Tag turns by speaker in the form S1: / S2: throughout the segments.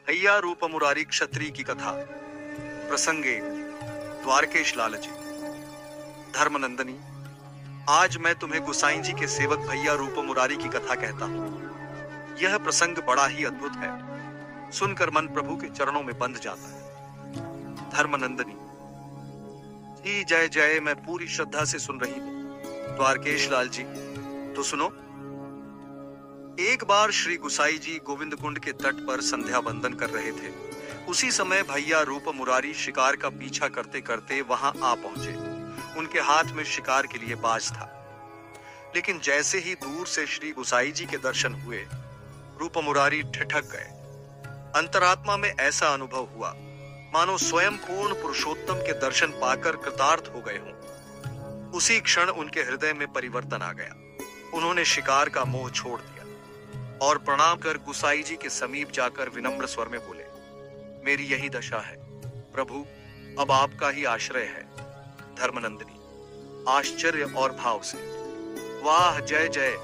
S1: भैया रूप मुरारी क्षत्रिय की कथा। प्रसंग 1। द्वारकेश लालची। धर्मनंदनी, आज मैं तुम्हें गुसाई जी के सेवक भैया रूप मुरारी की कथा कहता हूँ। यह प्रसंग बड़ा ही अद्भुत है। सुनकर मन प्रभु के चरणों में बंध जाता है। धर्मनंदनी जी, जय जय, मैं पूरी श्रद्धा से सुन रही हूँ। द्वारकेश लाल जी, तो सुनो। एक बार श्री गुसाई जी गोविंद कुंड के तट पर संध्या बंदन कर रहे थे। उसी समय भैया रूप मुरारी शिकार का पीछा करते करते वहां आ पहुंचे। उनके हाथ में शिकार के लिए बाज था। लेकिन जैसे ही दूर से श्री गुसाई जी के दर्शन हुए, रूप मुरारी ठिठक गए। अंतरात्मा में ऐसा अनुभव हुआ मानो स्वयं पूर्ण पुरुषोत्तम के दर्शन पाकर कृतार्थ हो गए हों। उसी क्षण उनके हृदय में परिवर्तन आ गया। उन्होंने शिकार का मोह छोड़ दिया और प्रणाम कर गुसाई जी के समीप जाकर विनम्र स्वर में बोले, मेरी यही दशा है प्रभु, अब आपका ही आश्रय है। धर्मनंदिनी आश्चर्य और भाव से, वाह जय जय,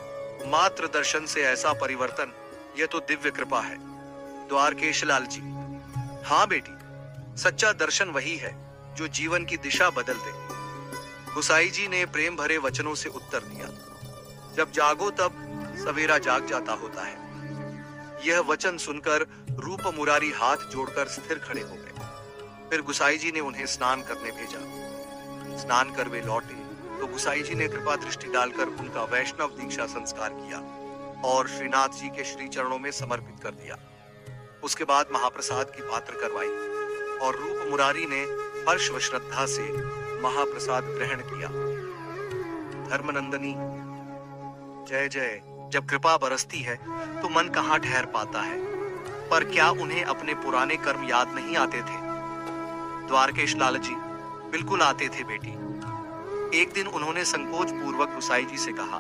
S1: मात्र दर्शन से ऐसा परिवर्तन, यह तो दिव्य कृपा है। द्वारकेश लाल जी, हाँ बेटी, सच्चा दर्शन वही है जो जीवन की दिशा बदल दे। गुसाई जी ने प्रेम भरे वचनों से उत्तर दिया, जब जागो तब सवेरा जाग जाता होता है। यह वचन सुनकर रूप मुरारी हाथ जोड़कर स्थिर खड़े हो गए। फिर गुसाई जी ने उन्हें स्नान करने भेजा। स्नान कर वे लौटे तो गुसाई जी ने कृपा दृष्टि डालकर उनका वैष्णव दीक्षा संस्कार किया और श्रीनाथ जी के श्री चरणों में समर्पित कर दिया। उसके बाद महाप्रसाद की पात्र करवाई और रूप मुरारी ने हर्ष व श्रद्धा से महाप्रसाद ग्रहण किया। धर्मनंदनी जय जय, जब कृपा बरसती है तो मन कहाँ ठहर पाता है। पर क्या उन्हें अपने पुराने कर्म याद नहीं आते थे? द्वारकेश लाल जी, बिल्कुल आते थे बेटी। एक दिन उन्होंने संकोच पूर्वक गुसाई जी से कहा,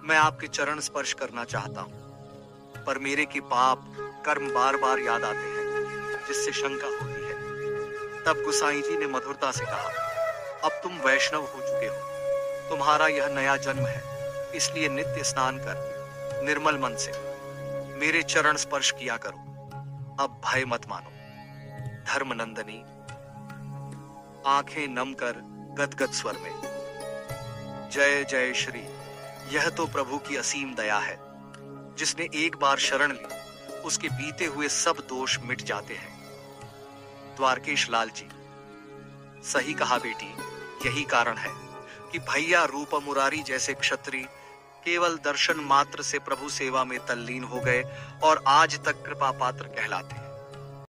S1: मैं आपके चरण स्पर्श करना चाहता हूँ, पर मेरे के पाप कर्म बार बार याद आते हैं, जिससे शंका होती है। तब गुसाई जी ने मधुरता से कहा, अब तुम वैष्णव हो चुके हो, तुम्हारा यह नया जन्म है, इसलिए नित्य स्नान कर निर्मल मन से मेरे चरण स्पर्श किया करो। अब भय मत मानो। धर्मनंदनी आंखें नम कर गदगद स्वर में, जय जय श्री, यह तो प्रभु की असीम दया है। जिसने एक बार शरण ली, उसके बीते हुए सब दोष मिट जाते हैं। द्वारकेश लाल जी, सही कहा बेटी। यही कारण है कि भैया रूप मुरारी जैसे क्षत्रिय केवल दर्शन मात्र से प्रभु सेवा में तल्लीन हो गए और आज तक कृपा पात्र कहलाते हैं।